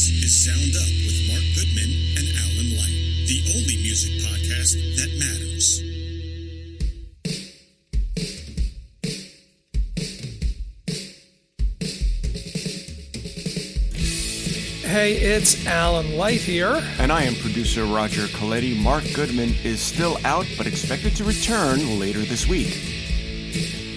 This is Sound Up with Mark Goodman and Alan Light, the only music podcast that matters. Hey, it's Alan Light here. And I am producer Roger Coletti. Mark Goodman is still out, but expected to return later this week.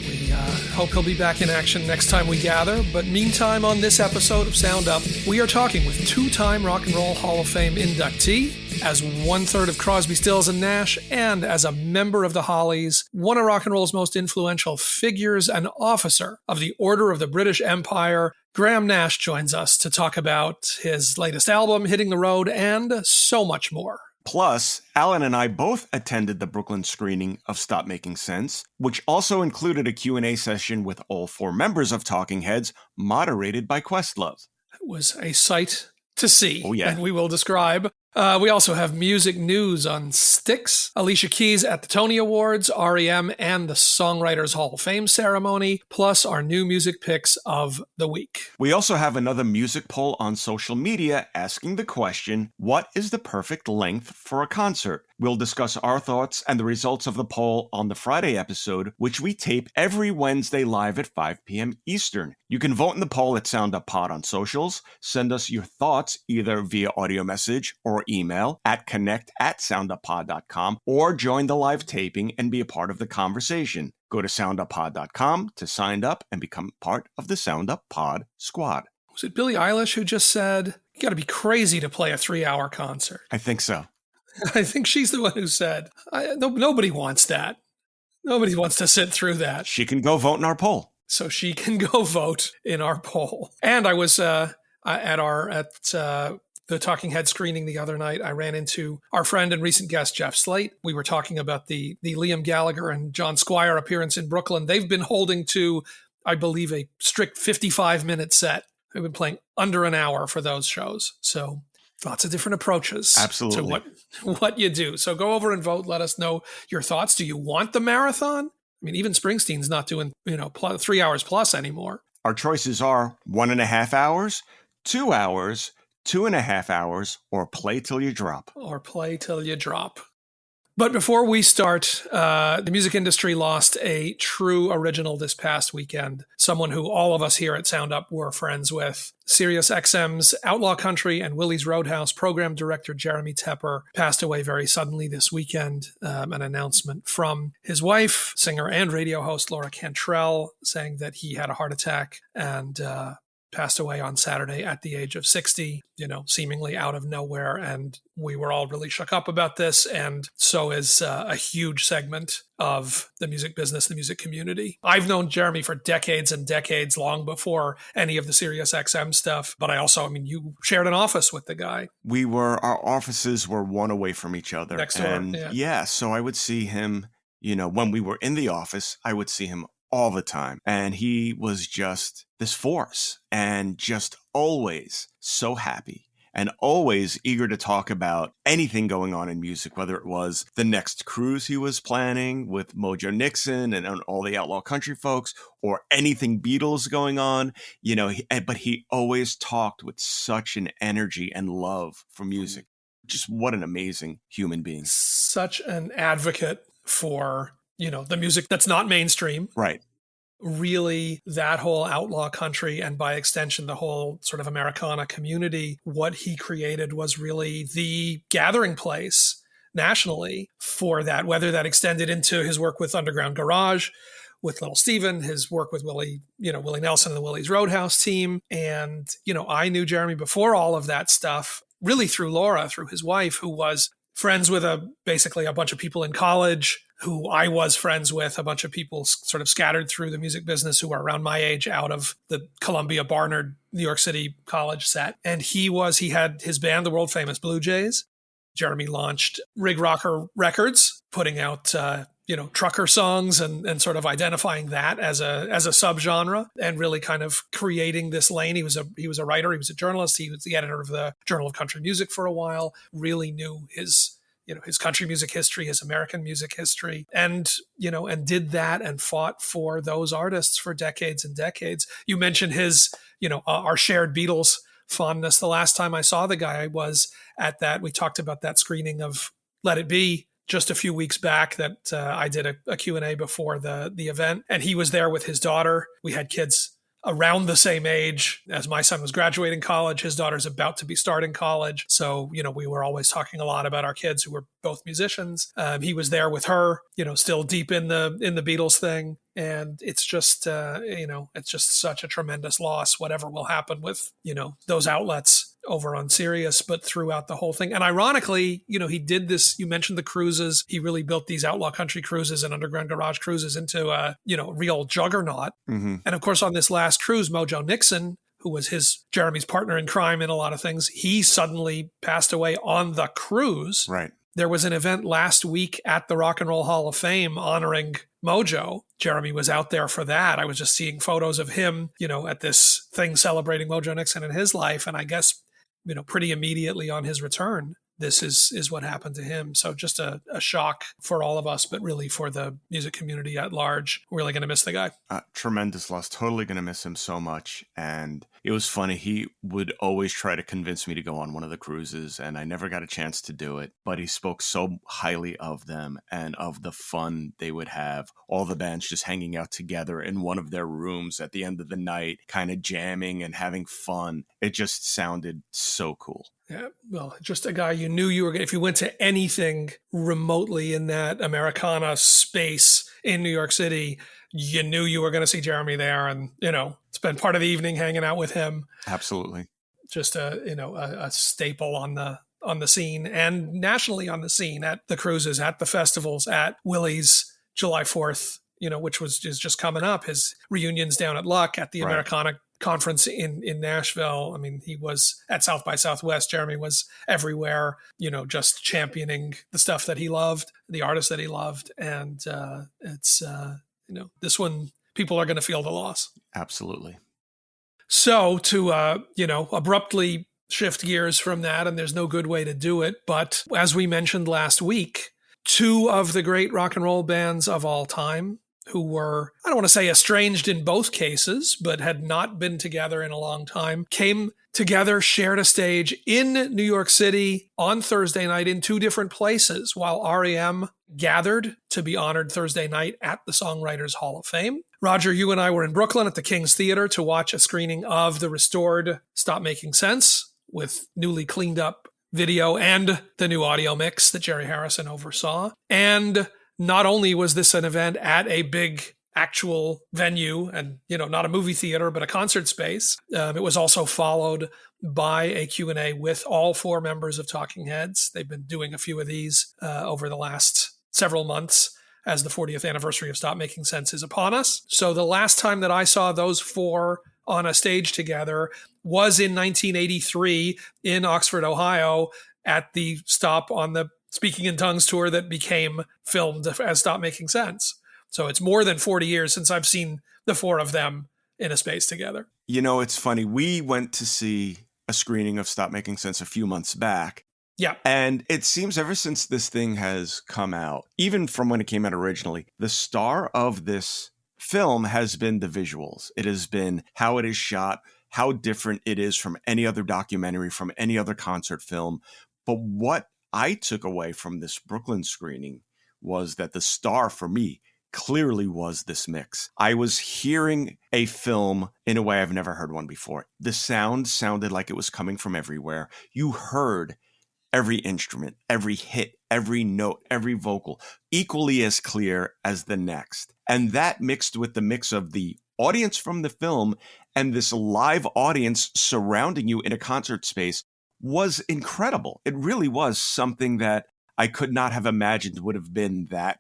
We hope he'll be back in action next time we gather. But meantime, on this episode of Sound Up, we are talking with two-time Rock and Roll Hall of Fame inductee, as one-third of Crosby, Stills, and Nash, and as a member of the Hollies, one of rock and roll's most influential figures, and officer of the Order of the British Empire. Graham Nash joins us to talk about his latest album, Hitting the Road, and so much more. Plus, Alan and I both attended the Brooklyn screening of Stop Making Sense, which also included a Q&A session with all four members of Talking Heads, moderated by Questlove. It was a sight to see, and we will describe. We also have music news on Styx, Alicia Keys at the Tony Awards, R.E.M, and the Songwriters Hall of Fame ceremony, plus our new music picks of the week. We also have another music poll on social media asking the question, what is the perfect length for a concert? We'll discuss our thoughts and the results of the poll on the Friday episode, which we tape every Wednesday live at 5 p.m. Eastern. You can vote in the poll at Sound Up Pod on socials. Send us your thoughts either via audio message or email at connect@sounduppod.com, or join the live taping and be a part of the conversation. Go to sounduppod.com to sign up and become part of the Sound Up Pod squad. Was it Billie Eilish who just said, you got to be crazy to play a 3-hour concert? I think so. I think she's the one who said, nobody wants that. Nobody wants to sit through that. She can go vote in our poll. So she can go vote in our poll. And I was at the Talking Head screening the other night. I ran into our friend and recent guest, Jeff Slate. We were talking about the Liam Gallagher and John Squire appearance in Brooklyn. They've been holding to, I believe, a strict 55-minute set. They've been playing under an hour for those shows. So lots of different approaches Absolutely. to what you do. So go over and vote. Let us know your thoughts. Do you want the marathon? I mean, even Springsteen's not doing, 3 hours plus anymore. Our choices are 1.5 hours, 2 hours, 2.5 hours, or play till you drop. But before we start, the music industry lost a true original this past weekend. Someone who all of us here at Sound Up were friends with. Sirius XM's Outlaw Country and Willie's Roadhouse program director Jeremy Tepper passed away very suddenly this weekend. An announcement from his wife, singer and radio host Laura Cantrell, saying that he had a heart attack and passed away on Saturday at the age of 60, seemingly out of nowhere. And we were all really shook up about this. And so is a huge segment of the music business, the music community. I've known Jeremy for decades and decades, long before any of the Sirius XM stuff. But I also, you shared an office with the guy. Our offices were one away from each other. Next door. And so I would see him, when we were in the office, I would see him all the time. And he was just this force and just always so happy and always eager to talk about anything going on in music, whether it was the next cruise he was planning with Mojo Nixon and all the Outlaw Country folks, or anything Beatles going on, but he always talked with such an energy and love for music. Just what an amazing human being. Such an advocate for the music that's not mainstream. Right. Really, that whole outlaw country and by extension, the whole sort of Americana community, what he created was really the gathering place nationally for that, whether that extended into his work with Underground Garage, with Little Steven, his work with Willie Nelson and the Willie's Roadhouse team. And, I knew Jeremy before all of that stuff, really through Laura, through his wife, who was friends with basically a bunch of people in college, who I was friends with, a bunch of people sort of scattered through the music business who are around my age out of the Columbia Barnard, New York City college set. And he had his band, the world famous Blue Jays. Jeremy launched Rig Rocker Records, putting out, trucker songs and sort of identifying that as a subgenre and really kind of creating this lane. He was a writer. He was a journalist. He was the editor of the Journal of Country Music for a while, really knew his country music history, his American music history, and did that and fought for those artists for decades and decades. You mentioned his, our shared Beatles fondness. The last time I saw the guy was at that, we talked about that screening of Let It Be just a few weeks back that I did a Q&A before the event. And he was there with his daughter. We had kids around the same age as my son was graduating college. His daughter's about to be starting college. So, we were always talking a lot about our kids who were both musicians. He was there with her, still deep in the Beatles thing. And it's just, it's just such a tremendous loss, whatever will happen with, those outlets over on Sirius, but throughout the whole thing. And ironically, he did this, you mentioned the cruises. He really built these outlaw country cruises and underground garage cruises into a, real juggernaut. Mm-hmm. And of course, on this last cruise, Mojo Nixon, who was Jeremy's partner in crime in a lot of things, he suddenly passed away on the cruise. Right. There was an event last week at the Rock and Roll Hall of Fame honoring Mojo. Jeremy was out there for that. I was just seeing photos of him, at this thing celebrating Mojo Nixon and his life. And I guess, pretty immediately on his return, this is what happened to him. So just a shock for all of us, but really for the music community at large. We're really going to miss the guy. Tremendous loss. Totally going to miss him so much. And it was funny. He would always try to convince me to go on one of the cruises, and I never got a chance to do it. But he spoke so highly of them and of the fun they would have. All the bands just hanging out together in one of their rooms at the end of the night, kind of jamming and having fun. It just sounded so cool. Yeah, well, just a guy you knew you were going to, if you went to anything remotely in that Americana space in New York City, you knew you were going to see Jeremy there and, spend part of the evening hanging out with him. Absolutely. Just a staple on the scene and nationally on the scene at the cruises, at the festivals, at Willie's July 4th, which is just coming up. His reunions down at Luck, at the Americana conference in Nashville. I mean, he was at South by Southwest. Jeremy was everywhere, just championing the stuff that he loved, the artists that he loved. And it's, this one, people are going to feel the loss. Absolutely. So to, abruptly shift gears from that, and there's no good way to do it. But as we mentioned last week, two of the great rock and roll bands of all time, who were, I don't want to say estranged in both cases, but had not been together in a long time, came together, shared a stage in New York City on Thursday night in two different places, while R.E.M. gathered to be honored Thursday night at the Songwriters Hall of Fame. Roger, you and I were in Brooklyn at the King's Theater to watch a screening of the restored Stop Making Sense with newly cleaned up video and the new audio mix that Jerry Harrison oversaw. And not only was this an event at a big actual venue and, not a movie theater, but a concert space, it was also followed by a Q&A with all four members of Talking Heads. They've been doing a few of these over the last several months as the 40th anniversary of Stop Making Sense is upon us. So the last time that I saw those four on a stage together was in 1983 in Oxford, Ohio, at the stop on the Speaking in Tongues tour that became filmed as Stop Making Sense. So it's more than 40 years since I've seen the four of them in a space together. It's funny. We went to see a screening of Stop Making Sense a few months back. Yeah. And it seems ever since this thing has come out, even from when it came out originally, the star of this film has been the visuals. It has been how it is shot, how different it is from any other documentary, from any other concert film. But what I took away from this Brooklyn screening was that the star for me clearly was this mix. I was hearing a film in a way I've never heard one before. The sound sounded like it was coming from everywhere. You heard every instrument, every hit, every note, every vocal, equally as clear as the next. And that mixed with the mix of the audience from the film and this live audience surrounding you in a concert space was incredible. It really was something that I could not have imagined would have been that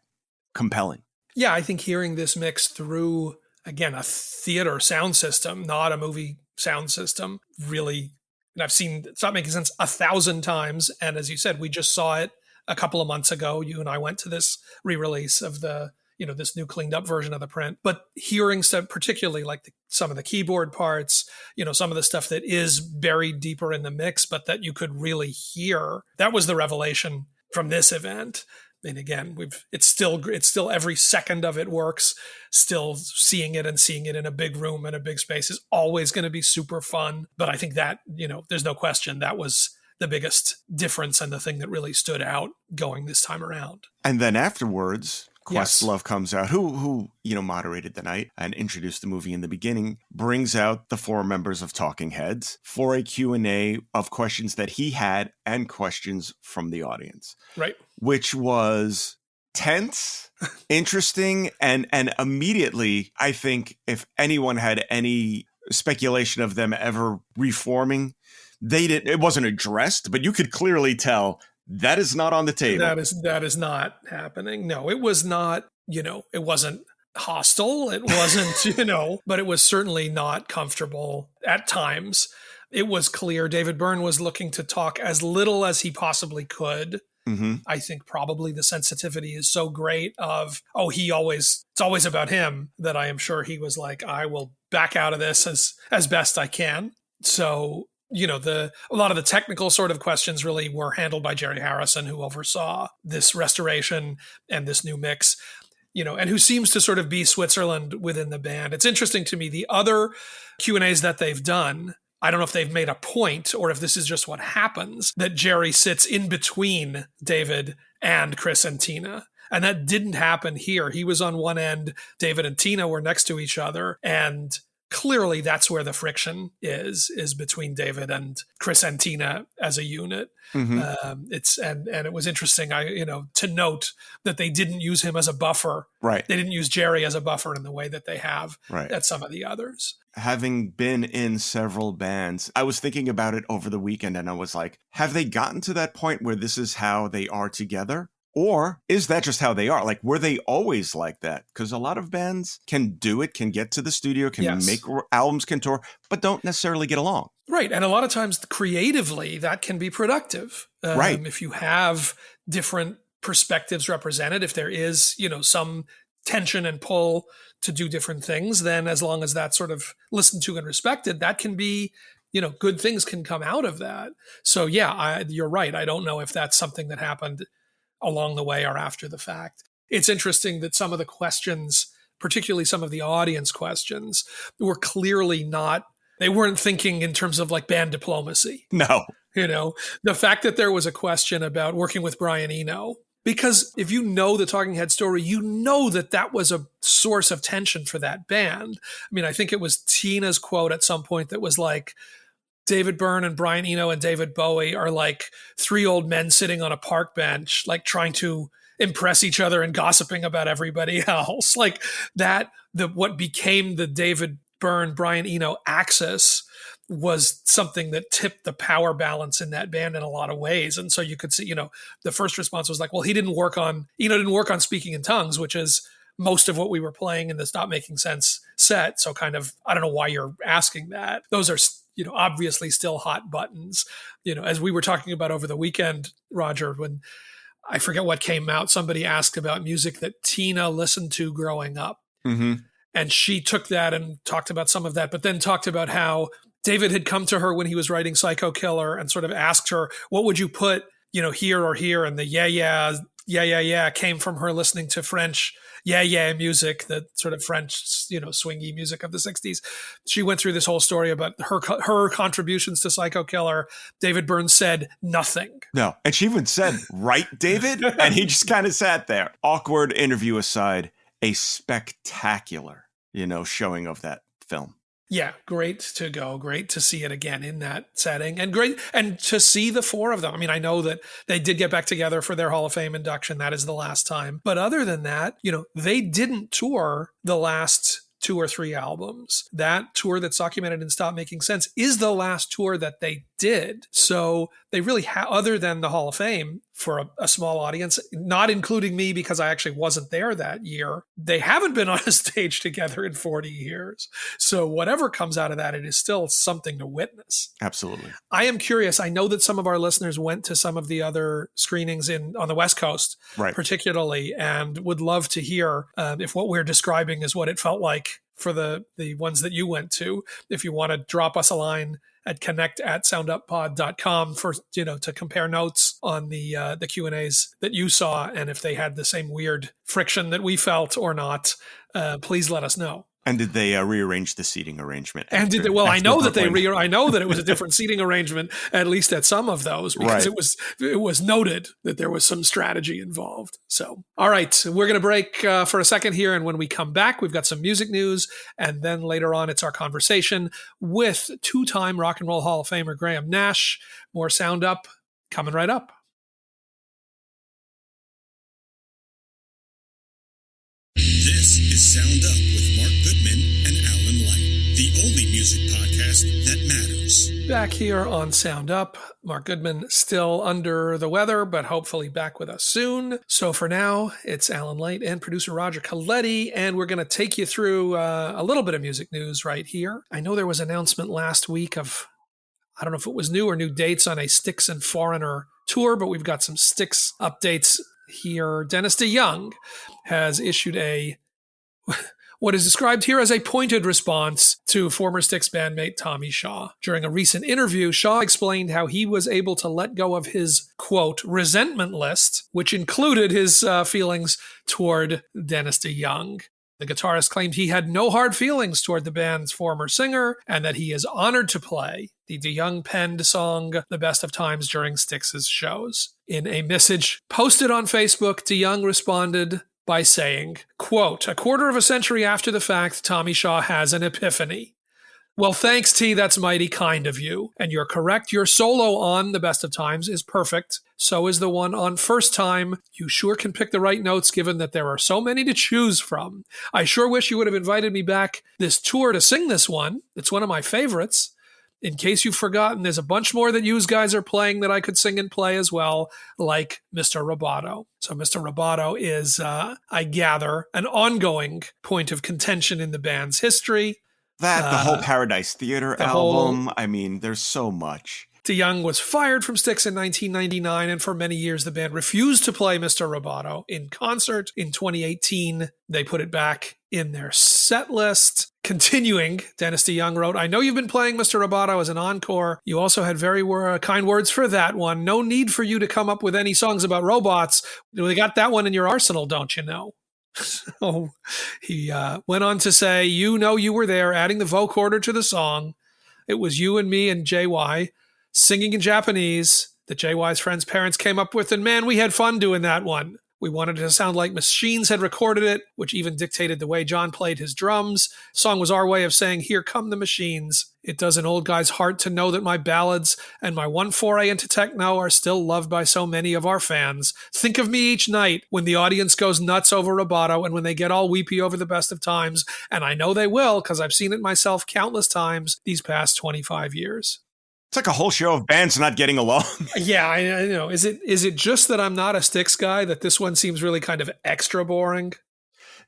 compelling. Yeah, I think hearing this mix through, again, a theater sound system, not a movie sound system, really, and I've seen Stop Making Sense 1,000 times. And as you said, we just saw it a couple of months ago. You and I went to this re-release of the, this new cleaned up version of the print. But hearing stuff, particularly like some of the keyboard parts, some of the stuff that is buried deeper in the mix, but that you could really hear, that was the revelation from this event. And again, it's still every second of it works. Still seeing it in a big room and a big space is always going to be super fun. But I think that, there's no question that was the biggest difference and the thing that really stood out going this time around. And then afterwards, Yes. Questlove comes out, who moderated the night and introduced the movie in the beginning, brings out the 4 members of Talking Heads for a Q&A of questions that he had and questions from the audience. Right. Which was tense, interesting, and immediately, I think if anyone had any speculation of them ever reforming, it wasn't addressed, but you could clearly tell that is not on the table. That is not happening. No, it was not, it wasn't hostile. It wasn't, but it was certainly not comfortable at times. It was clear David Byrne was looking to talk as little as he possibly could. Mm-hmm. I think probably the sensitivity is so great of, it's always about him, that I am sure he was like, I will back out of this as best I can. So, a lot of the technical sort of questions really were handled by Jerry Harrison, who oversaw this restoration and this new mix, and who seems to sort of be Switzerland within the band. It's interesting to me, the other Q&As that they've done, I don't know if they've made a point or if this is just what happens, that Jerry sits in between David and Chris and Tina. And that didn't happen here. He was on one end, David and Tina were next to each other, and clearly that's where the friction is between David and Chris and Tina as a unit. Mm-hmm. And it was interesting, to note that they didn't use him as a buffer. Right. They didn't use Jerry as a buffer in the way that they have right. at some of the others. Having been in several bands, I was thinking about it over the weekend and I was like, have they gotten to that point where this is how they are together? Or is that just how they are? Like, were they always like that? Because a lot of bands can do it, can get to the studio, can Yes. make albums, can tour, but don't necessarily get along. Right. And a lot of times creatively, that can be productive. Right. If you have different perspectives represented, if there is, some tension and pull to do different things, then as long as that's sort of listened to and respected, that can be, good things can come out of that. So yeah, you're right. I don't know if that's something that happened along the way or after the fact. It's interesting that some of the questions, particularly some of the audience questions, were clearly they weren't thinking in terms of like band diplomacy. No. The fact that there was a question about working with Brian Eno, because if you know the Talking Head story, you know that was a source of tension for that band. I mean, I think it was Tina's quote at some point that was like, David Byrne and Brian Eno and David Bowie are like 3 old men sitting on a park bench, like trying to impress each other and gossiping about everybody else. Like that, what became the David Byrne, Brian Eno axis was something that tipped the power balance in that band in a lot of ways. And so you could see, the first response was like, well, Eno didn't work on Speaking in Tongues, which is most of what we were playing in the Stop Making Sense set. So kind of, I don't know why you're asking that. Those are, obviously still hot buttons. As we were talking about over the weekend, Roger, when I forget what came out, somebody asked about music that Tina listened to growing up. Mm-hmm. And she took that and talked about some of that, but then talked about how David had come to her when he was writing Psycho Killer and sort of asked her, what would you put, here or here? And the yeah came from her listening to French music, the sort of French, swingy music of the 60s. She went through this whole story about her contributions to Psycho Killer. David Byrne said nothing. No. And she even said, right, David? And he just kind of sat there. Awkward interview aside, a spectacular, showing of that film. Yeah, great to go. Great to see it again in that setting, and great and to see the 4 of them. I mean, I know that they did get back together for their Hall of Fame induction. That is the last time. But other than that, they didn't tour the last 2 or 3 albums. That tour that's documented in Stop Making Sense is the last tour that they did. So they really other than the Hall of Fame for a small audience, not including me because I actually wasn't there that year, they haven't been on a stage together in 40 years. So whatever comes out of that, it is still something to witness. Absolutely. I am curious. I know that some of our listeners went to some of the other screenings on the West Coast, right, particularly, and would love to hear if what we're describing is what it felt like for the ones that you went to. If you want to drop us a line at connect@sounduppod.com for, to compare notes on the Q&As that you saw, and if they had the same weird friction that we felt or not, please let us know. And did they rearrange the seating arrangement? And did they, well, I know that I know that it was a different seating arrangement, at least at some of those, because it was noted that there was some strategy involved. So, all right, we're going to break for a second here, and when we come back, we've got some music news, and then later on, it's our conversation with two-time Rock and Roll Hall of Famer Graham Nash. More Sound Up coming right up. This is Sound Up with Mark Goodman and Alan Light, the only music podcast that matters. Back here on Sound Up, Mark Goodman still under the weather, but hopefully back with us soon. So for now, it's Alan Light and producer Roger Coletti, and we're going to take you through a little bit of music news right here. I know there was an announcement last week of, I don't know if it was new or new dates on a Styx and Foreigner tour, but we've got some Styx updates here. Dennis DeYoung has issued what is described here as a pointed response to former Styx bandmate Tommy Shaw. During a recent interview, Shaw explained how he was able to let go of his, quote, resentment list, which included his feelings toward Dennis DeYoung. The guitarist claimed he had no hard feelings toward the band's former singer and that he is honored to play the DeYoung penned song The Best of Times during Styx's shows. In a message posted on Facebook, DeYoung responded by saying, quote, a quarter of a century after the fact, Tommy Shaw has an epiphany. Well, thanks, T. That's mighty kind of you. And you're correct. Your solo on The Best of Times is perfect. So is the one on First Time. You sure can pick the right notes given that there are so many to choose from. I sure wish you would have invited me back this tour to sing this one. It's one of my favorites. In case you've forgotten, there's a bunch more that you guys are playing that I could sing and play as well, like Mr. Roboto. So Mr. Roboto is, I gather, an ongoing point of contention in the band's history. The whole Paradise Theater album. I mean, there's so much. DeYoung was fired from Styx in 1999, and for many years the band refused to play Mr. Roboto in concert. In 2018, they put it back in their set list. Continuing, Dennis DeYoung wrote, I know you've been playing Mr. Roboto as an encore. You also had very kind words for that one. No need for you to come up with any songs about robots. They got that one in your arsenal, don't you know? So he went on to say, you know you were there adding the vocoder to the song. It was you and me and JY singing in Japanese that JY's friends' parents came up with, and man, we had fun doing that one. We wanted it to sound like Machines had recorded it, which even dictated the way John played his drums. The song was our way of saying, here come the machines. It does an old guy's heart to know that my ballads and my one foray into techno are still loved by so many of our fans. Think of me each night when the audience goes nuts over Roboto and when they get all weepy over The Best of Times. And I know they will because I've seen it myself countless times these past 25 years. It's like a whole show of bands not getting along. Yeah, I know. Is it just that I'm not a Styx guy that this one seems really kind of extra boring?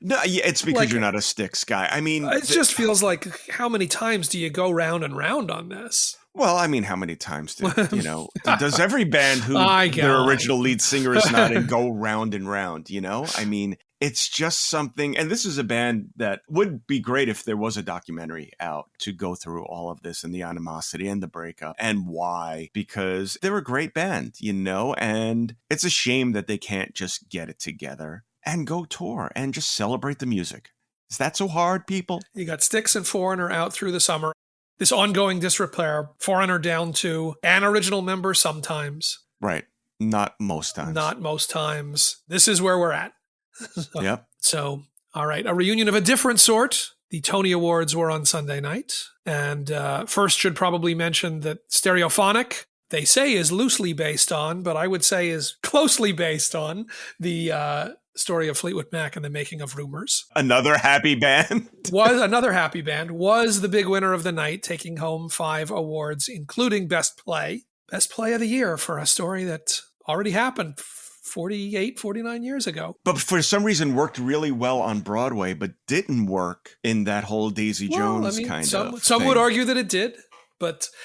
No, yeah, it's because you're not a Styx guy. I mean, it just feels like, how many times do you go round and round on this? Well, I mean, how many times does every band who their original lead singer is not in go round and round, you know? I mean, it's just something, and this is a band that would be great if there was a documentary out to go through all of this and the animosity and the breakup and why, because they're a great band, you know, and it's a shame that they can't just get it together and go tour and just celebrate the music. Is that so hard, people? You got Styx and Foreigner out through the summer. This ongoing disrepair, Foreigner down to an original member sometimes. Right. Not most times. Not most times. This is where we're at. Yep. So, all right. A reunion of a different sort. The Tony Awards were on Sunday night. And first should probably mention that Stereophonic, they say is loosely based on, but I would say is closely based on the story of Fleetwood Mac and the Making of Rumors. Another happy band. Was the big winner of the night, taking home 5 awards, including Best Play. Best Play of the Year for a story that already happened 49 years ago. But for some reason worked really well on Broadway, but didn't work in that whole Daisy Jones kind of Some thing. would argue that it did.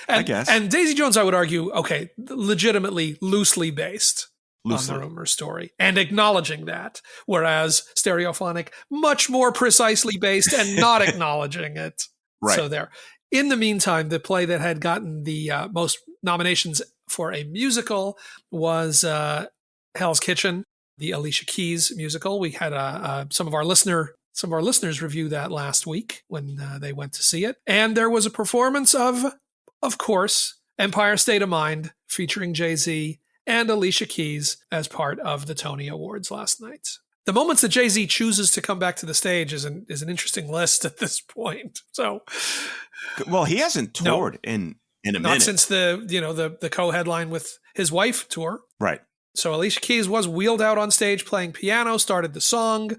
I guess. And Daisy Jones, I would argue, okay, legitimately loosely based on the Rumor story and acknowledging that, whereas Stereophonic, much more precisely based and not acknowledging it. Right. So there. In the meantime, the play that had gotten the most nominations for a musical was Hell's Kitchen, the Alicia Keys musical. We had some of our listeners review that last week when they went to see it. And there was a performance of course, Empire State of Mind featuring Jay-Z and Alicia Keys as part of the Tony Awards last night. The moments that Jay-Z chooses to come back to the stage is an interesting list at this point. So, well, he hasn't toured in a minute. Not since the co-headline with his wife tour. Right. So Alicia Keys was wheeled out on stage playing piano, started the song,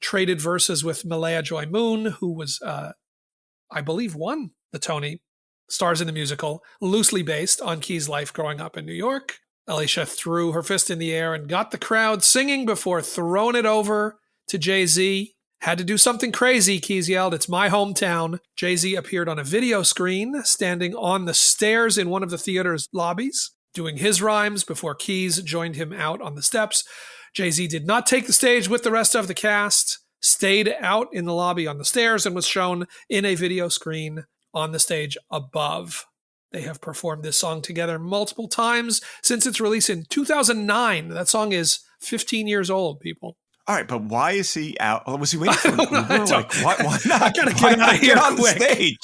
traded verses with Malaya Joy Moon, who was, I believe, won the Tony, stars in the musical, loosely based on Keys' life growing up in New York. Alicia threw her fist in the air and got the crowd singing before throwing it over to Jay-Z. Had to do something crazy, Keys yelled. It's my hometown. Jay-Z appeared on a video screen, standing on the stairs in one of the theater's lobbies, doing his rhymes before Keys joined him out on the steps. Jay-Z did not take the stage with the rest of the cast, stayed out in the lobby on the stairs, and was shown in a video screen on the stage above. They have performed this song together multiple times since its release in 2009. That song is 15 years old, people. All right, but why is he out? Was he waiting for an Uber? Like, why not? I gotta get out of here on quick. The stage.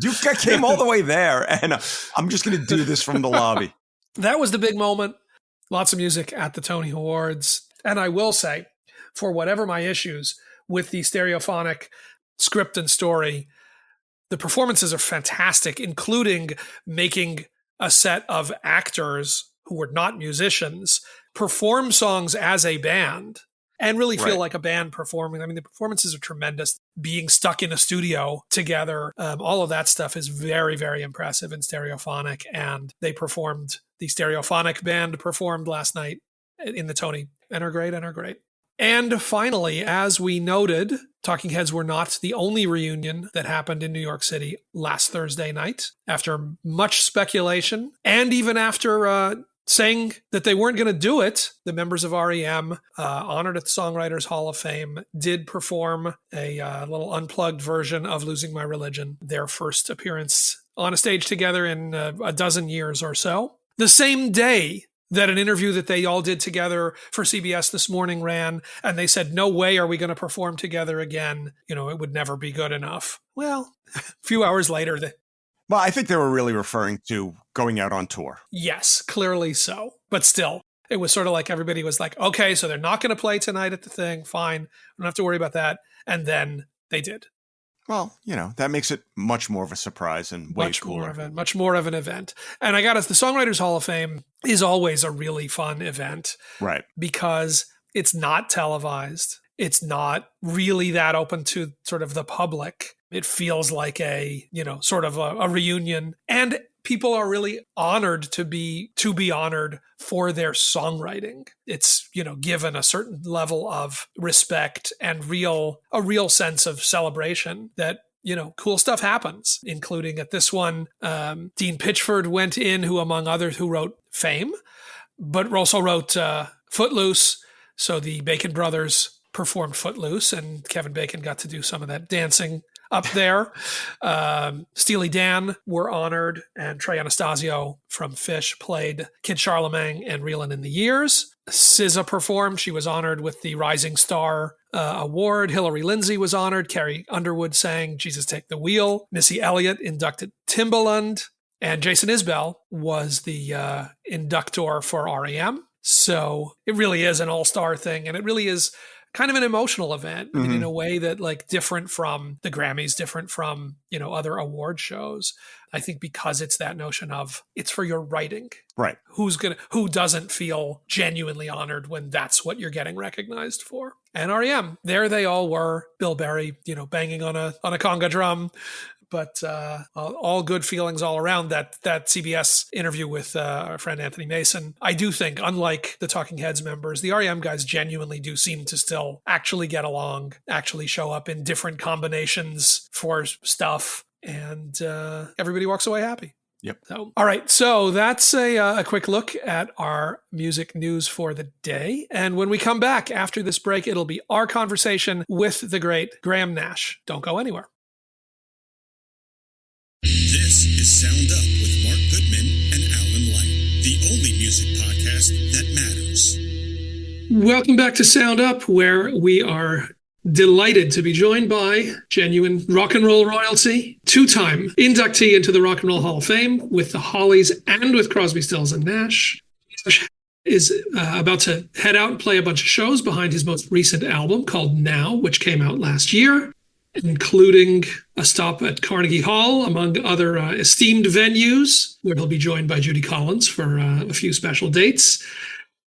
You came all the way there, and I'm just going to do this from the lobby. That was the big moment. Lots of music at the Tony Awards. And I will say, for whatever my issues with the stereophonic script and story, the performances are fantastic, including making a set of actors who were not musicians perform songs as a band and really feel like a band performing. I mean, the performances are tremendous. Being stuck in a studio together, all of that stuff is very, very impressive in stereophonic. And the stereophonic band performed last night in the Tony and are great. And finally, as we noted, Talking Heads were not the only reunion that happened in New York City last Thursday night. After much speculation, and even after saying that they weren't going to do it, the members of R.E.M., honored at the Songwriters Hall of Fame, did perform a little unplugged version of Losing My Religion, their first appearance on a stage together in a dozen years or so. The same day that an interview that they all did together for CBS This Morning ran, and they said, no way are we going to perform together again. It would never be good enough. Well, a few hours later. Well, I think they were really referring to going out on tour. Yes, clearly so. But still, it was sort of like everybody was like, okay, so they're not going to play tonight at the thing. Fine. We don't have to worry about that. And then they did. Well, that makes it much more of a surprise and way cooler. Much more of an event. And I got us, the Songwriters Hall of Fame is always a really fun event. Right. Because it's not televised. It's not really that open to sort of the public. It feels like sort of a reunion. And people are really honored to be honored for their songwriting. It's, given a certain level of respect and a real sense of celebration that, cool stuff happens, including at this one, Dean Pitchford went in, who among others, who wrote Fame, but also wrote Footloose. So the Bacon brothers performed Footloose, and Kevin Bacon got to do some of that dancing up there. Steely Dan were honored, and Trey Anastasio from Phish played Kid Charlemagne and Reelin' in the Years. SZA performed. She was honored with the Rising Star Award. Hillary Lindsey was honored. Carrie Underwood sang Jesus Take the Wheel. Missy Elliott inducted Timbaland. And Jason Isbell was the inductor for R.E.M. So it really is an all-star thing, and it really is kind of an emotional event in a way that different from the Grammys, different from, other award shows. I think because it's that notion of it's for your writing. Right. Who doesn't feel genuinely honored when that's what you're getting recognized for? And R.E.M., there they all were. Bill Berry, banging on a conga drum. But all good feelings all around that CBS interview with our friend Anthony Mason. I do think, unlike the Talking Heads members, the R.E.M. guys genuinely do seem to still actually get along, actually show up in different combinations for stuff, and everybody walks away happy. Yep. So, all right. So that's a quick look at our music news for the day. And when we come back after this break, it'll be our conversation with the great Graham Nash. Don't go anywhere. This is Sound Up with Mark Goodman and Alan Light. podcast that matters. Welcome back to Sound Up, where we are delighted to be joined by genuine rock and roll royalty, two-time inductee into the Rock and Roll Hall of Fame with the Hollies and with Crosby, Stills and Nash. Is about to head out and play a bunch of shows behind his most recent album called Now, which came out last year, including a stop at Carnegie Hall, among other esteemed venues, where he'll be joined by Judy Collins for a few special dates.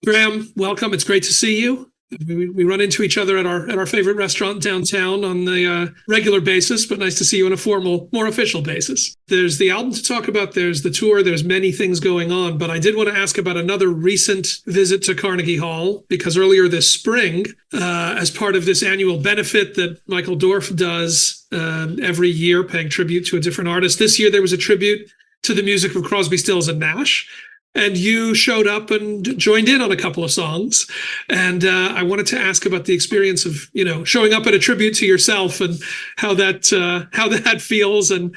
Graham, welcome. It's great to see you. We run into each other at our favorite restaurant downtown on the regular basis, but nice to see you on a formal, more official basis. There's the album to talk about. There's the tour. There's many things going on, but I did want to ask about another recent visit to Carnegie Hall, because earlier this spring, as part of this annual benefit that Michael Dorf does every year, paying tribute to a different artist, this year there was a tribute to the music of Crosby, Stills and Nash. And you showed up and joined in on a couple of songs. And I wanted to ask about the experience of, showing up at a tribute to yourself and how that feels and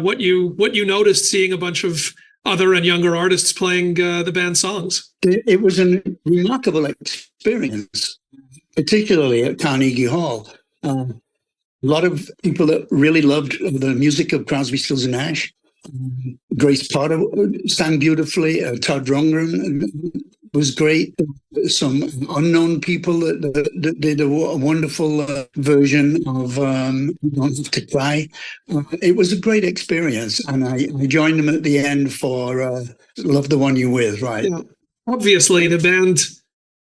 what you noticed seeing a bunch of other and younger artists playing the band's songs. It was a remarkable experience, particularly at Carnegie Hall. A lot of people that really loved the music of Crosby, Stills and Nash. Grace Potter sang beautifully. Todd Rundgren was great. Some unknown people that did a wonderful version of You Don't Have to Cry. It was a great experience, and I joined them at the end for Love the One You're With, right? Yeah. Obviously, the band,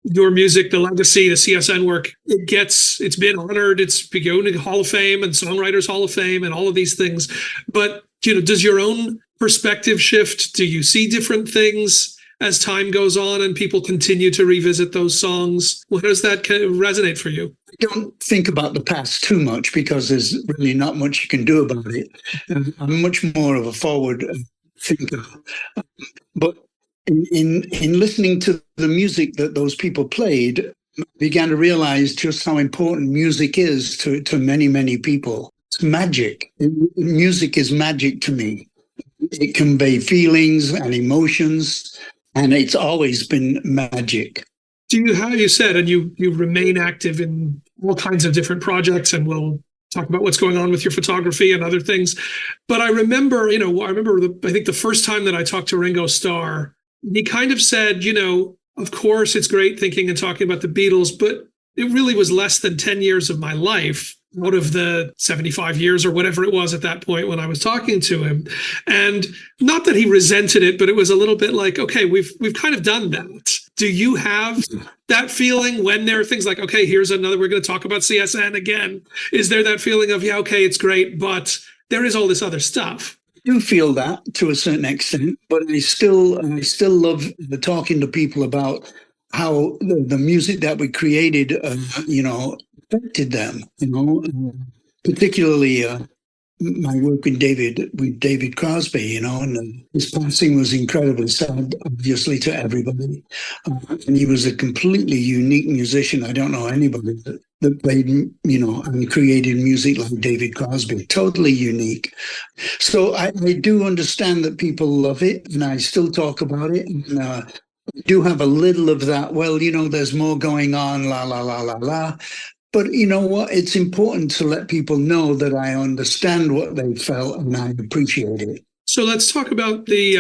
your music, the legacy, the CSN work, it's been honored. It's been going to Hall of Fame and Songwriters Hall of Fame and all of these things. But does your own perspective shift? Do you see different things as time goes on and people continue to revisit those songs? How does that kind of resonate for you? I don't think about the past too much because there's really not much you can do about it. I'm much more of a forward thinker. But in listening to the music that those people played, I began to realize just how important music is to many, many people. It's magic. Music is magic to me. It conveys feelings and emotions, and it's always been magic. How you said, and you remain active in all kinds of different projects, and we'll talk about what's going on with your photography and other things. But I remember, I think the first time that I talked to Ringo Starr, he kind of said, of course it's great thinking and talking about the Beatles, but it really was less than 10 years of my life out of the 75 years or whatever it was at that point when I was talking to him. And not that he resented it, but it was a little bit like, okay, we've kind of done that. Do you have that feeling when there are things like, okay, here's another, we're going to talk about CSN again. Is there that feeling of, yeah, okay, it's great, but there is all this other stuff? I do feel that to a certain extent, but I still love talking to people about how the music that we created, affected them, particularly my work with David Crosby, and his passing was incredibly sad, obviously, to everybody. And he was a completely unique musician. I don't know anybody that played, and created music like David Crosby. Totally unique. So I do understand that people love it, and I still talk about it. And I do have a little of that, well, there's more going on, la, la, la, la, la. But you know what? It's important to let people know that I understand what they felt and I appreciate it. So let's talk about the,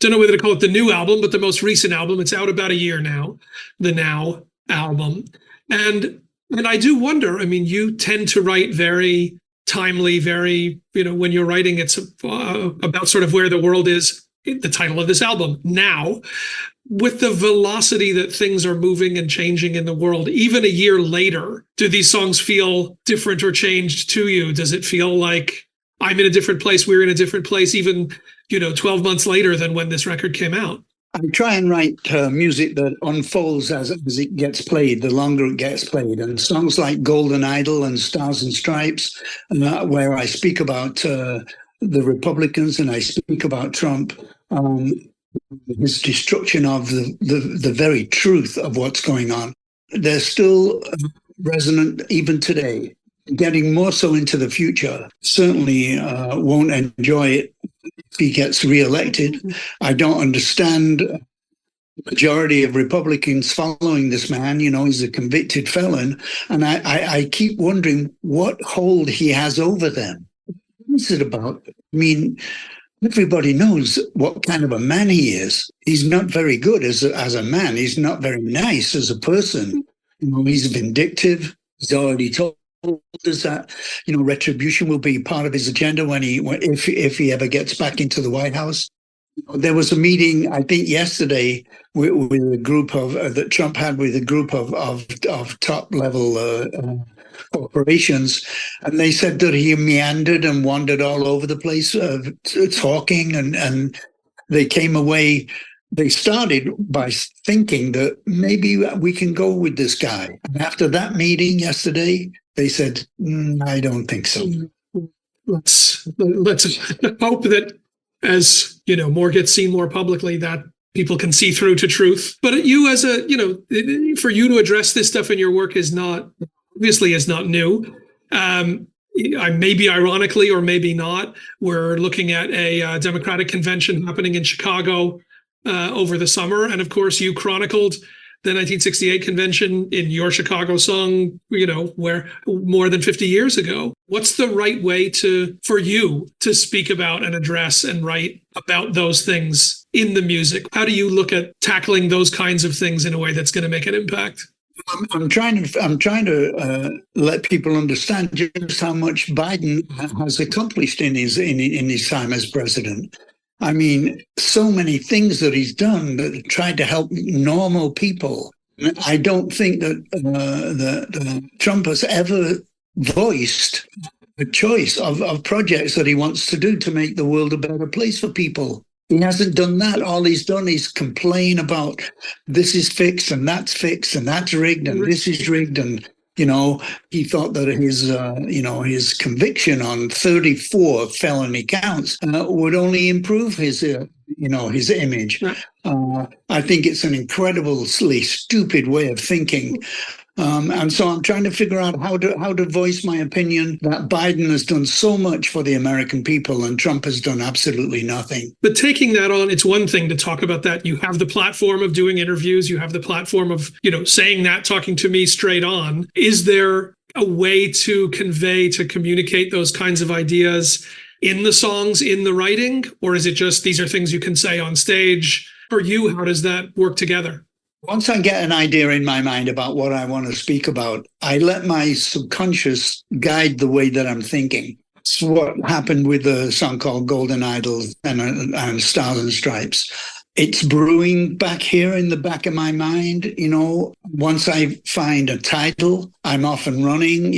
don't know whether to call it the new album, but the most recent album. It's out about a year now, the Now album. And I do wonder, you tend to write very timely, very, when you're writing, it's about sort of where the world is, the title of this album, Now. With the velocity that things are moving and changing in the world, even a year later, do these songs feel different or changed to you? Does it feel like I'm in a different place, we're in a different place, even, 12 months later than when this record came out? I try and write music that unfolds as it gets played, the longer it gets played. And songs like Golden Idol and Stars and Stripes, where I speak about the Republicans and I speak about Trump, his destruction of the very truth of what's going on. They're still resonant even today, getting more so into the future. Certainly won't enjoy it if he gets reelected. I don't understand majority of Republicans following this man. He's a convicted felon. And I keep wondering what hold he has over them. What is it about? I mean, everybody knows what kind of a man he is. He's not very good as a man. He's not very nice as a person. He's vindictive. He's already told us that, retribution will be part of his agenda if he ever gets back into the White House. There was a meeting, I think, yesterday with a group that Trump had with a group of top level corporations, and they said that he meandered and wandered all over the place, talking, and they came away. They started by thinking that maybe we can go with this guy. And after that meeting yesterday, they said, I don't think so. Let's hope that as more gets seen more publicly, that people can see through to truth. But you, as for you to address this stuff in your work is not new. Maybe ironically or maybe not, we're looking at a Democratic convention happening in Chicago over the summer, and of course, you chronicled the 1968 convention in your Chicago song, where more than 50 years ago. What's the right way for you to speak about and address and write about those things in the music? How do you look at tackling those kinds of things in a way that's going to make an impact? I'm trying to let people understand just how much Biden has accomplished in his time as president. I mean, so many things that he's done that tried to help normal people. I don't think that Trump has ever voiced a choice of projects that he wants to do to make the world a better place for people. He hasn't done that. All he's done is complain about this is fixed and that's rigged and this is rigged. And, he thought that his conviction on 34 felony counts would only improve his image. I think it's an incredibly stupid way of thinking. And so I'm trying to figure out how to voice my opinion that Biden has done so much for the American people and Trump has done absolutely nothing. But taking that on, it's one thing to talk about that. You have the platform of doing interviews. You have the platform of, saying that, talking to me straight on. Is there a way to communicate those kinds of ideas in the songs, in the writing? Or is it just these are things you can say on stage? For you, how does that work together? Once I get an idea in my mind about what I want to speak about, I let my subconscious guide the way that I'm thinking. It's what happened with a song called Golden Idols and Stars and Stripes. It's brewing back here in the back of my mind. Once I find a title, I'm off and running.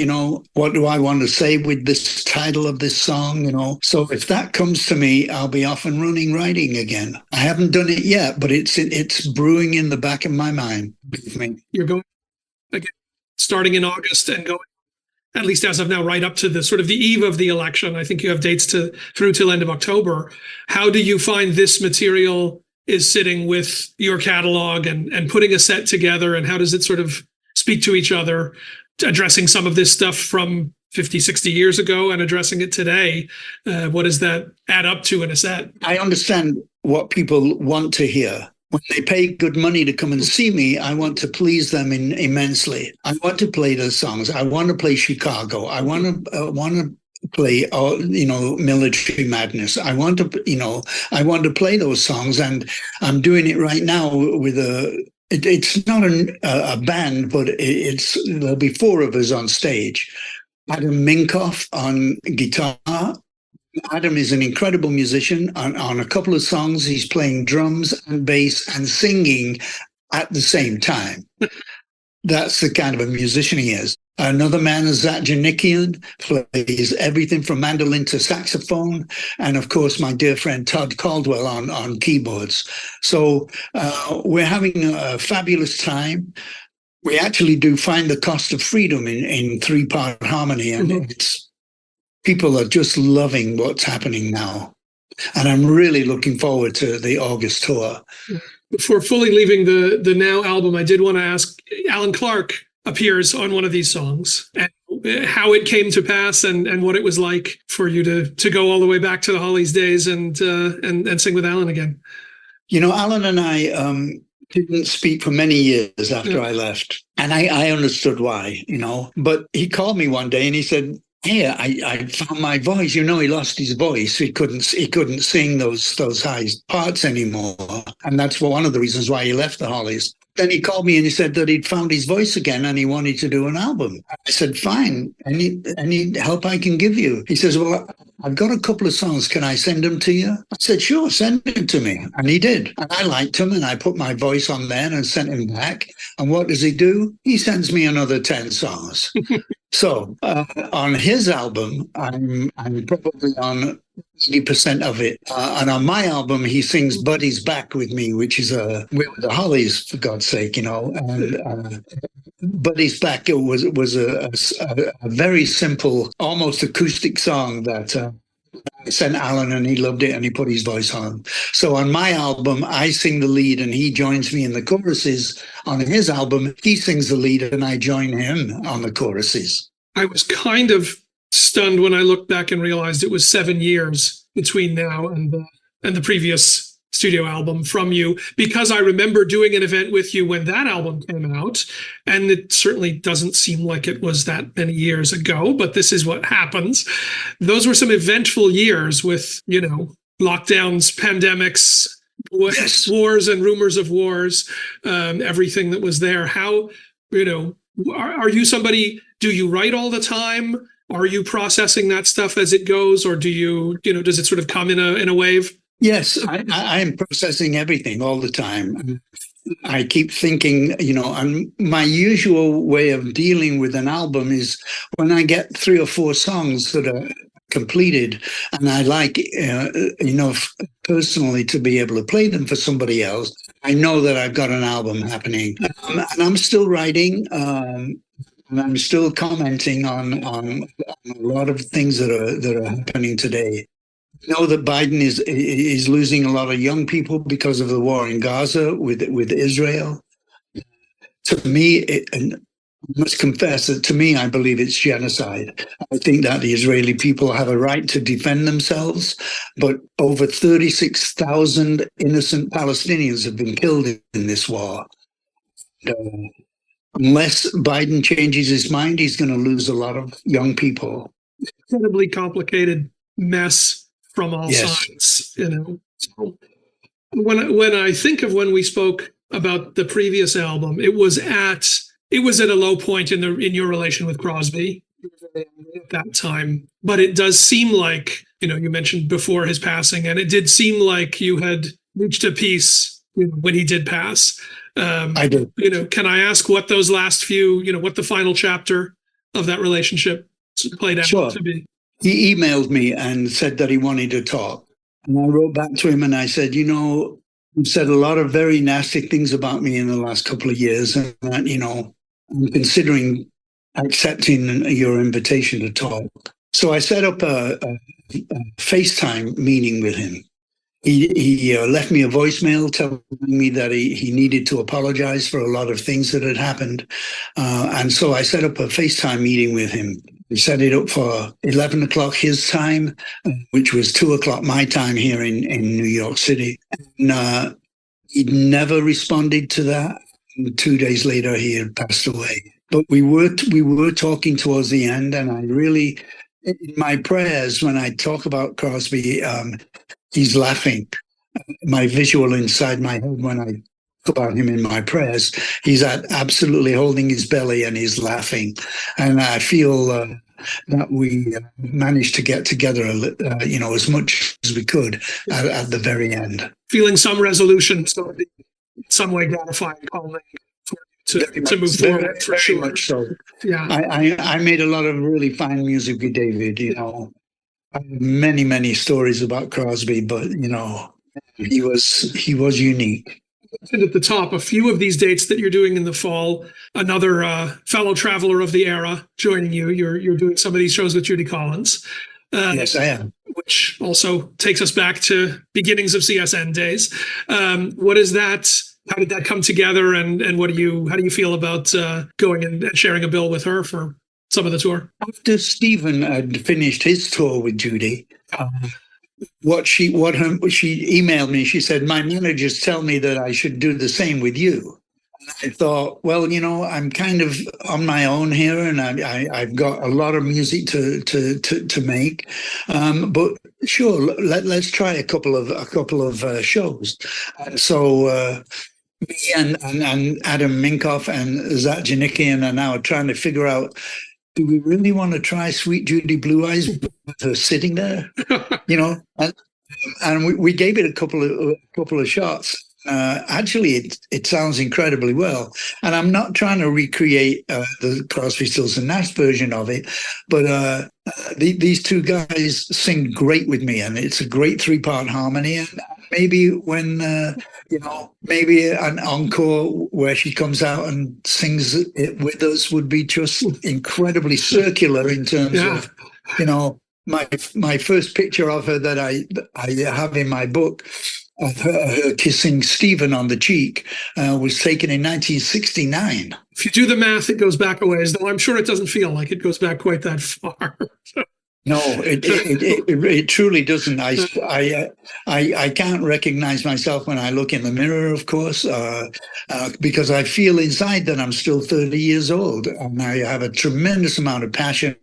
What do I want to say with this title of this song? So if that comes to me, I'll be off and running writing again. I haven't done it yet, but it's brewing in the back of my mind. Believe me. You're going again, starting in August and going, at least as of now, right up to the sort of the eve of the election. I think you have dates through till end of October. How do you find this material is sitting with your catalog and putting a set together, and how does it sort of speak to each other, addressing some of this stuff from 50, 60 years ago and addressing it today? What does that add up to in a set? I understand what people want to hear. When they pay good money to come and see me, I want to please them immensely. I want to play those songs. I want to play Chicago. I want to play, Military Madness. I want to play those songs, and I'm doing it right now with it's not a band, but there'll be four of us on stage. Adam Minkoff on guitar. Adam is an incredible musician. On a couple of songs, he's playing drums and bass and singing at the same time. That's the kind of a musician he is. Another man is Zach Janikian, plays everything from mandolin to saxophone. And of course, my dear friend Todd Caldwell on keyboards. So we're having a fabulous time. We actually do find the cost of freedom in three-part harmony. And people are just loving what's happening now. And I'm really looking forward to the August tour. Before fully leaving the Now album, I did want to ask, Alan Clark appears on one of these songs, and how it came to pass and what it was like for you to go all the way back to the Hollies days and sing with Alan again. Alan and I didn't speak for many years after I left. And I understood why, But he called me one day and he said, "Hey, I found my voice. He lost his voice. He couldn't sing those high parts anymore. And that's one of the reasons why he left the Hollies." Then he called me and he said that he'd found his voice again and he wanted to do an album. I said, "Fine. Any help I can give you?" He says, "Well, I've got a couple of songs. Can I send them to you?" I said, "Sure, send them to me." And he did. And I liked him and I put my voice on there and sent him back. And what does he do? He sends me another 10 songs. So on his album, I'm probably on 80% of it. And on my album, he sings "Buddy's Back" with me, which is with the Hollies, for God's sake, And "Buddy's Back" was a very simple, almost acoustic song that I sent Alan and he loved it and he put his voice on. So on my album, I sing the lead and he joins me in the choruses. On his album, he sings the lead and I join him on the choruses. I was kind of stunned when I looked back and realized it was 7 years between now and the previous studio album from you, because I remember doing an event with you when that album came out, and it certainly doesn't seem like it was that many years ago, but this is what happens. Those were some eventful years with, lockdowns, pandemics, Yes. wars and rumors of wars, everything that was there. How, are you somebody, do you write all the time? Are you processing that stuff as it goes, or do you, does it sort of come in a wave? Yes, I am processing everything all the time. I keep thinking, and my usual way of dealing with an album is when I get 3 or 4 songs that are completed and I like enough personally to be able to play them for somebody else, I know that I've got an album happening. And I'm still writing, and I'm still commenting on a lot of things that are happening today. I know that Biden is losing a lot of young people because of the war in Gaza with Israel. To me, and I must confess that to me, I believe it's genocide. I think that the Israeli people have a right to defend themselves, but over 36,000 innocent Palestinians have been killed in this war. Unless Biden changes his mind, he's going to lose a lot of young people. Incredibly complicated mess from all sides, So when I think of when we spoke about the previous album, it was at a low point in your relation with Crosby at that time. But it does seem like, you mentioned before his passing, and it did seem like you had reached a peace when he did pass. I did. Can I ask what those last few, what the final chapter of that relationship played out to be? He emailed me and said that he wanted to talk. And I wrote back to him and I said, you've said a lot of very nasty things about me in the last couple of years. And that, I'm considering accepting your invitation to talk. So I set up a FaceTime meeting with him. He left me a voicemail telling me that he needed to apologize for a lot of things that had happened. And so I set up a FaceTime meeting with him. We set it up for 11 o'clock his time, which was 2 o'clock my time here in New York City. And he never responded to that. And 2 days later, he had passed away. But we were talking towards the end, and I really, in my prayers, when I talk about Crosby, he's laughing. My visual inside my head when I about him in my prayers, he's absolutely holding his belly and he's laughing. And I feel that we managed to get together, as much as we could at the very end. Feeling some resolution, so some way gratifying, calming to move forward, for sure. Much so. Yeah. I made a lot of really fine music with David, I have many, many stories about Crosby, but, he was unique. At the top, a few of these dates that you're doing in the fall, another fellow traveler of the era joining you. You're doing some of these shows with Judy Collins. Yes, I am. Which also takes us back to beginnings of CSN days. What is that? How did that come together? And how do you feel about going and sharing a bill with her for some of the tour? After Stephen had finished his tour with Judy, she emailed me. She said, my managers tell me that I should do the same with you. And I thought, well, I'm kind of on my own here, and I've got a lot of music to make. But sure, let's try a couple of shows. And so me and Adam Minkoff and Zach Janickian are now trying to figure out, do we really want to try Sweet Judy Blue Eyes with her sitting there? And we gave it a couple of shots. Actually, it sounds incredibly well. And I'm not trying to recreate the Crosby, Stills and Nash version of it, but these two guys sing great with me, and it's a great 3-part harmony. And maybe when maybe an encore where she comes out and sings it with us would be just incredibly circular in terms of, my first picture of her that I have in my book of her kissing Stephen on the cheek was taken in 1969. If you do the math, it goes back a ways, though I'm sure it doesn't feel like it goes back quite that far. No, it truly doesn't. I can't recognize myself when I look in the mirror, of course, because I feel inside that I'm still 30 years old, and I have a tremendous amount of passion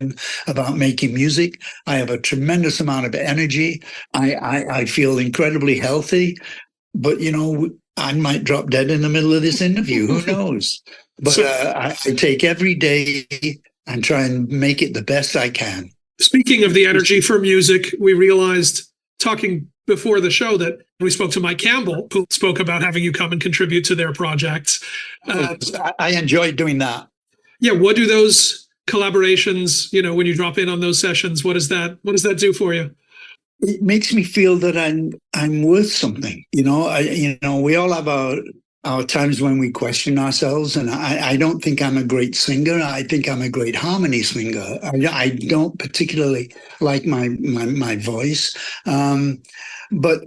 about making music. I have a tremendous amount of energy. I feel incredibly healthy, but I might drop dead in the middle of this interview. Who knows? But I take every day and try and make it the best I can. Speaking of the energy for music, we realized talking before the show that we spoke to Mike Campbell, who spoke about having you come and contribute to their projects. I enjoyed doing that. Yeah. What do those collaborations, when you drop in on those sessions, what does that do for you? It makes me feel that I'm worth something. We all have our times when we question ourselves, and I don't think I'm a great singer. I think I'm a great harmony singer. I don't particularly like my voice, but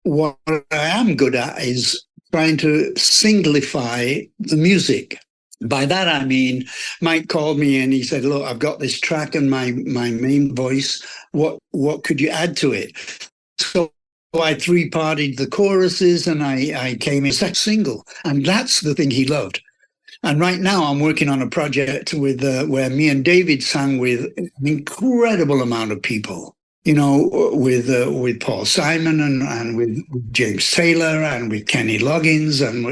what I am good at is trying to singlify the music. By that I mean, Mike called me and he said, "Look, I've got this track and my main voice. What could you add to it?" So I 3-partied the choruses, and I came in second single, and that's the thing he loved. And right now I'm working on a project with where me and David sang with an incredible amount of people. With Paul Simon and with James Taylor and with Kenny Loggins, and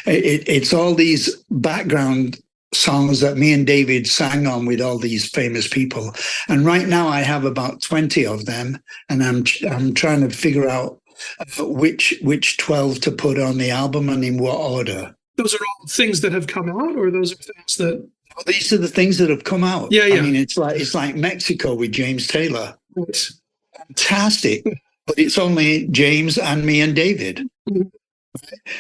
it's all these background songs that me and David sang on with all these famous people. And right now I have about 20 of them, and I'm trying to figure out which 12 to put on the album and in what order. Those are all things that have come out, or those are things that... These are the things that have come out. Yeah. I mean, it's like Mexico with James Taylor. It's fantastic, but it's only James and me and David.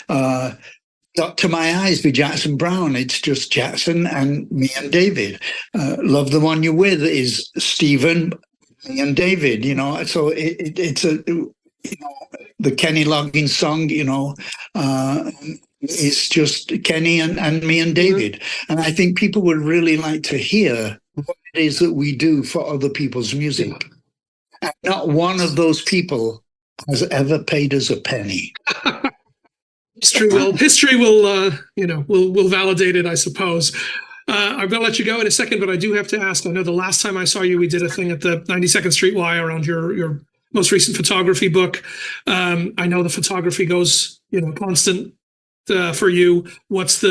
Got to My Eyes with Jackson Browne. It's just Jackson and me and David. Love the One You're With is Stephen, me and David. So it's the Kenny Loggins song. Is just Kenny and me and David. And I think people would really like to hear what it is that we do for other people's music. And not one of those people has ever paid us a penny. History will validate it, I suppose. I'm going to let you go in a second, but I do have to ask. I know the last time I saw you, we did a thing at the 92nd Street Y around your most recent photography book. I know the photography goes, constant for you. What's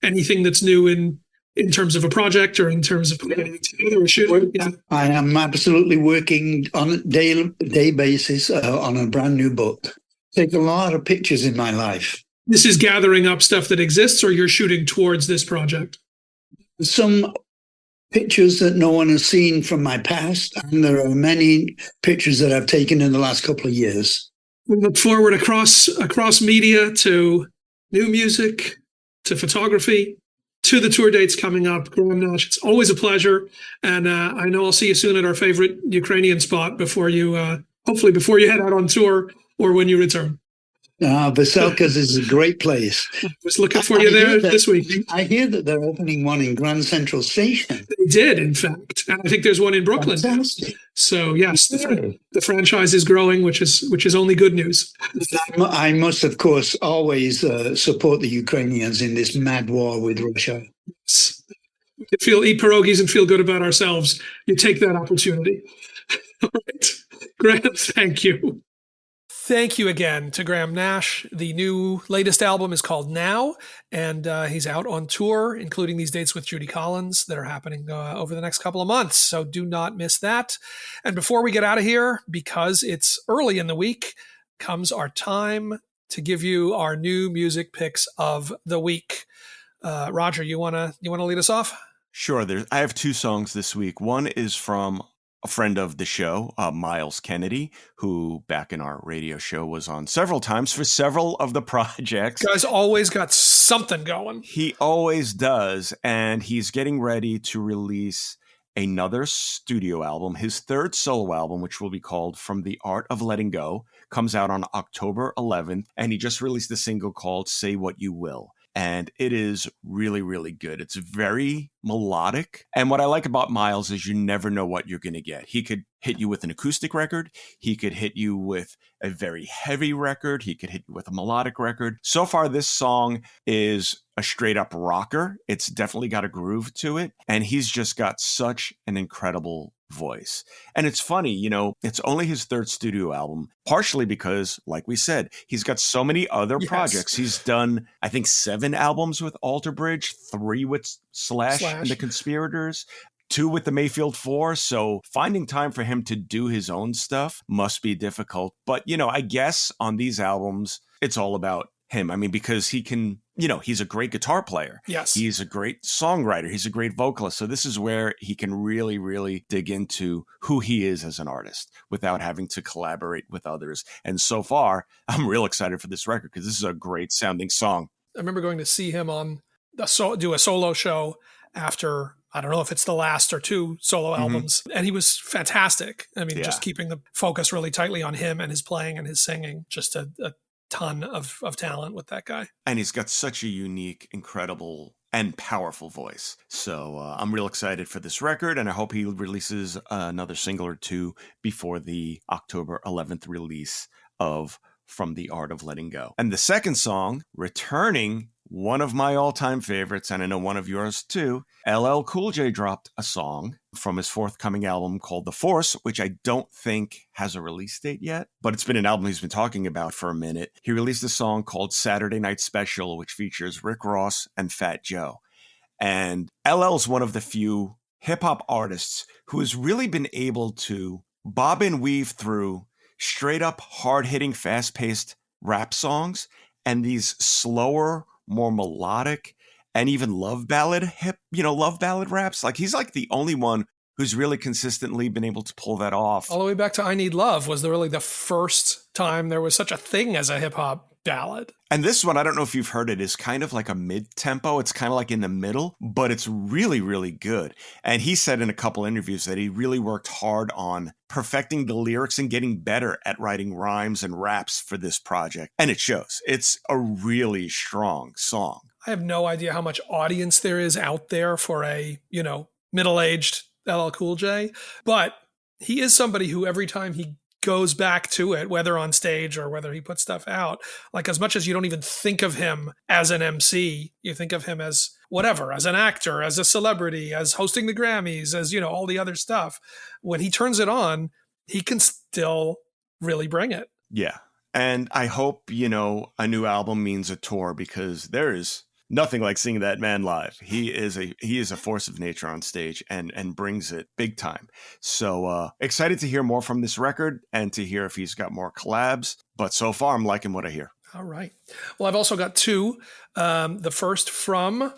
anything that's new in terms of a project or in terms of putting anything together or shooting? Yeah. I am absolutely working on a day basis on a brand new book. Take a lot of pictures in my life. This is gathering up stuff that exists, or you're shooting towards this project? Some pictures that no one has seen from my past, and there are many pictures that I've taken in the last couple of years. We look forward across media to new music, to photography, to the tour dates coming up. Graham Nash, it's always a pleasure. And I know I'll see you soon at our favorite Ukrainian spot hopefully before you head out on tour or when you return. Veselka's is a great place. I was looking for you there this week. I hear that they're opening one in Grand Central Station. They did, in fact. And I think there's one in Brooklyn. Fantastic. So, yes, the franchise is growing, which is only good news. I must, of course, always support the Ukrainians in this mad war with Russia. Yes. We can eat pierogies and feel good about ourselves. You take that opportunity. All right. Graham, thank you. Thank you again to Graham Nash. The latest album is called Now, and he's out on tour, including these dates with Judy Collins that are happening over the next couple of months. So do not miss that. And before we get out of here, because it's early in the week, comes our time to give you our new music picks of the week. Roger, you wanna lead us off? Sure. I have two songs this week. One is from a friend of the show, Myles Kennedy, who back in our radio show was on several times for several of the projects. Guy's always got something going. He always does. And he's getting ready to release another studio album. His third solo album, which will be called From the Art of Letting Go, comes out on October 11th. And he just released a single called Say What You Will. And it is really, really good. It's very melodic. And what I like about Myles is you never know what you're going to get. He could hit you with an acoustic record. He could hit you with a very heavy record. He could hit you with a melodic record. So far, this song is a straight up rocker. It's definitely got a groove to it. And he's just got such an incredible voice. And it's funny, it's only his third studio album, partially because, like we said, he's got so many other projects. He's done, I think, 7 albums with Alter Bridge, 3 with Slash and the Conspirators, 2 with the Mayfield 4. So finding time for him to do his own stuff must be difficult. But, I guess on these albums, it's all about him. I mean, because he can, he's a great guitar player. Yes. He's a great songwriter. He's a great vocalist. So this is where he can really, really dig into who he is as an artist without having to collaborate with others. And so far, I'm real excited for this record because this is a great sounding song. I remember going to see him do a solo show after, I don't know if it's the last or 2 solo albums. And he was fantastic. I mean, just keeping the focus really tightly on him and his playing and his singing. Just a ton of talent with that guy. And he's got such a unique, incredible, and powerful voice. So I'm real excited for this record, and I hope he releases another single or 2 before the October 11th release of From the Art of Letting Go. And the second song, returning one of my all-time favorites, and I know one of yours too, LL Cool J dropped a song from his forthcoming album called The Force, which I don't think has a release date yet, but it's been an album he's been talking about for a minute. He released a song called Saturday Night Special, which features Rick Ross and Fat Joe. And LL's one of the few hip-hop artists who has really been able to bob and weave through straight-up, hard-hitting, fast-paced rap songs and these slower, more melodic, and even love ballad raps. Like, he's like the only one who's really consistently been able to pull that off. All the way back to I Need Love was really the first time there was such a thing as a hip hop ballad. And this one, I don't know if you've heard it, is kind of like a mid-tempo. It's kind of like in the middle, but it's really, really good. And he said in a couple interviews that he really worked hard on perfecting the lyrics and getting better at writing rhymes and raps for this project. And it shows. It's a really strong song. I have no idea how much audience there is out there for a, middle-aged LL Cool J, but he is somebody who every time he goes back to it, whether on stage or whether he puts stuff out, like, as much as you don't even think of him as an MC, you think of him as whatever, as an actor, as a celebrity, as hosting the Grammys, as, all the other stuff. When he turns it on, he can still really bring it. Yeah. And I hope, a new album means a tour, because there is nothing like seeing that man live. He is a force of nature on stage and brings it big time. So excited to hear more from this record and to hear if he's got more collabs. But so far, I'm liking what I hear. All right. Well, I've also got 2. The first from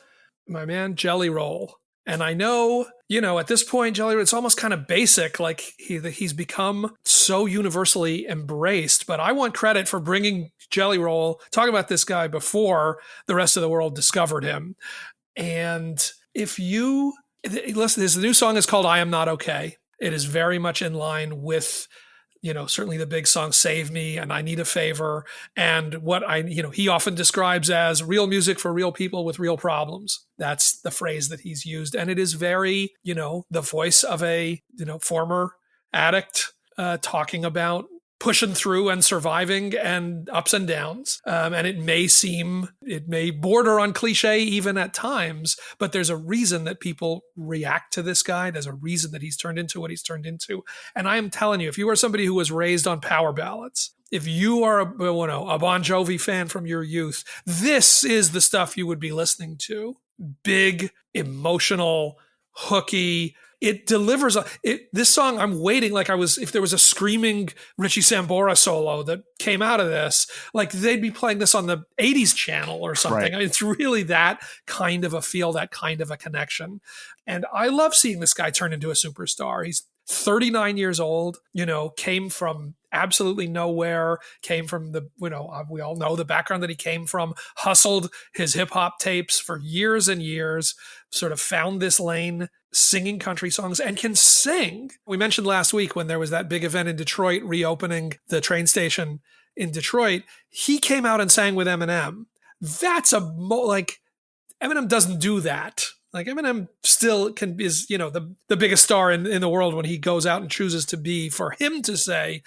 my man Jelly Roll. And I know, at this point, Jelly Roll, it's almost kind of basic. Like, he's become so universally embraced. But I want credit for bringing Jelly Roll, talking about this guy before the rest of the world discovered him. And if you listen, the new song is called I Am Not Okay. It is very much in line with certainly the big song Save Me and I Need a Favor, and what he often describes as real music for real people with real problems. That's the phrase that he's used. And it is very, the voice of a, former addict talking about pushing through and surviving and ups and downs. And it may border on cliche even at times, but there's a reason that people react to this guy. There's a reason that he's turned into what he's turned into. And I am telling you, if you are somebody who was raised on power ballads, if you are a Bon Jovi fan from your youth, this is the stuff you would be listening to. Big, emotional, hooky. It delivers this song. I'm waiting if there was a screaming Richie Sambora solo that came out of this, like they'd be playing this on the 80s channel or something. Right. I mean, it's really that kind of a feel, that kind of a connection. And I love seeing this guy turn into a superstar. He's 39 years old, came from absolutely nowhere, came from we all know the background that he came from, hustled his hip hop tapes for years and years, sort of found this lane singing country songs and can sing. We mentioned last week when there was that big event in Detroit, reopening the train station in Detroit, he came out and sang with Eminem. That's Eminem doesn't do that. Like Eminem still is the biggest star in the world when he goes out and chooses to be. For him to say,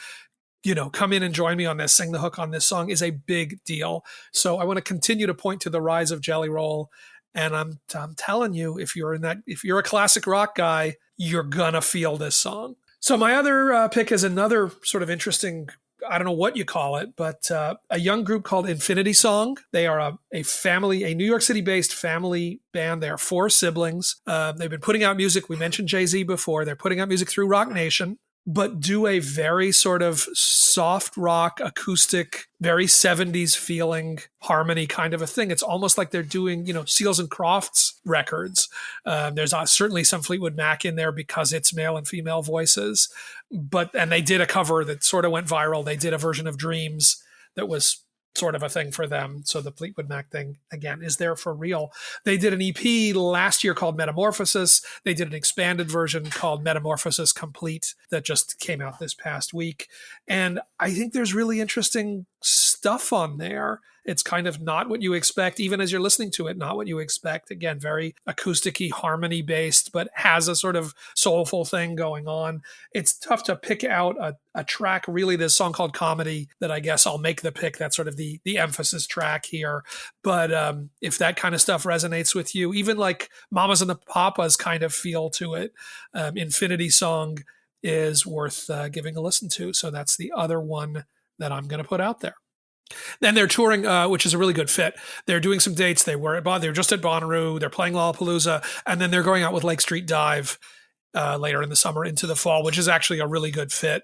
come in and join me on this, sing the hook on this song is a big deal. So I want to continue to point to the rise of Jelly Roll. And I'm telling you, if you're a classic rock guy, you're gonna feel this song. So my other pick is another sort of interesting, I don't know what you call it, but a young group called Infinity Song. They are a New York City-based family band. They are 4 siblings. They've been putting out music. We mentioned Jay-Z before. They're putting out music through Rock Nation, but do a very sort of soft rock, acoustic, very 70s feeling harmony kind of a thing. It's almost like they're doing, Seals and Crofts records. There's certainly some Fleetwood Mac in there because it's male and female voices. And they did a cover that sort of went viral. They did a version of Dreams that was sort of a thing for them. So the Fleetwood Mac thing, again, is there for real. They did an EP last year called Metamorphosis. They did an expanded version called Metamorphosis Complete that just came out this past week. And I think there's really interesting stuff on there. It's kind of not what you expect, even as you're listening to it, not what you expect. Again, very acoustic-y, harmony-based, but has a sort of soulful thing going on. It's tough to pick out a track, really. There's a song called Comedy that I guess I'll make the pick. That's sort of the emphasis track here. But if that kind of stuff resonates with you, even like Mamas and the Papas kind of feel to it, Infinity Song is worth giving a listen to. So that's the other one that I'm going to put out there. Then they're touring, which is a really good fit. They're doing some dates. They were just at Bonnaroo. They're playing Lollapalooza, and then they're going out with Lake Street Dive later in the summer into the fall, which is actually a really good fit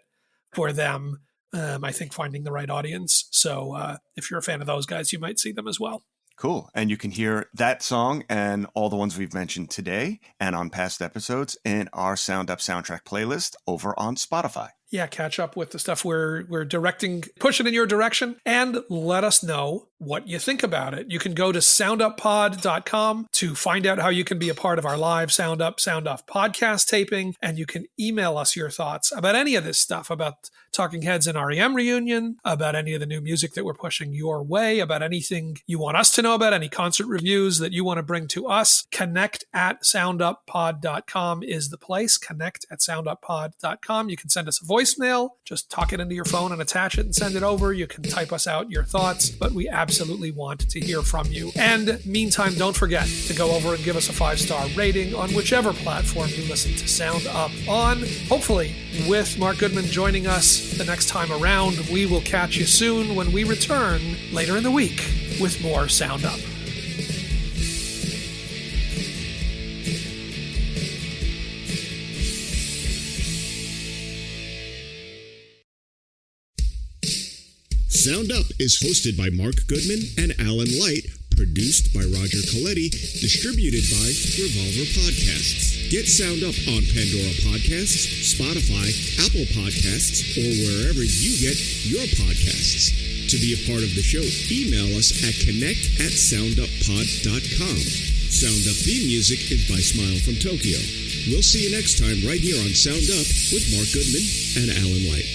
for them. I think finding the right audience. So if you're a fan of those guys, you might see them as well. Cool. And you can hear that song and all the ones we've mentioned today and on past episodes in our Sound Up soundtrack playlist over on Spotify. Yeah, catch up with the stuff we're directing, pushing in your direction, and let us know what you think about it. You can go to sounduppod.com to find out how you can be a part of our live Sound Up, Sound Off podcast taping, and you can email us your thoughts about any of this stuff, about Talking Heads and R.E.M. reunion, about any of the new music that we're pushing your way, about anything you want us to know about, any concert reviews that you want to bring to us. Connect@sounduppod.com is the place. Connect@sounduppod.com. You can send us a voicemail. Just talk it into your phone and attach it and send it over. You can type us out your thoughts, but we absolutely want to hear from you. And meantime, don't forget to go over and give us a 5-star rating on whichever platform you listen to Sound Up on. Hopefully, with Mark Goodman joining us the next time around, we will catch you soon when we return later in the week with more Sound Up. Sound Up is hosted by Mark Goodman and Alan Light, produced by Roger Coletti, distributed by Revolver Podcasts. Get Sound Up on Pandora Podcasts, Spotify, Apple Podcasts, or wherever you get your podcasts. To be a part of the show, email us at connect@sounduppod.com. Sound Up theme music is by Smile from Tokyo. We'll see you next time right here on Sound Up with Mark Goodman and Alan Light.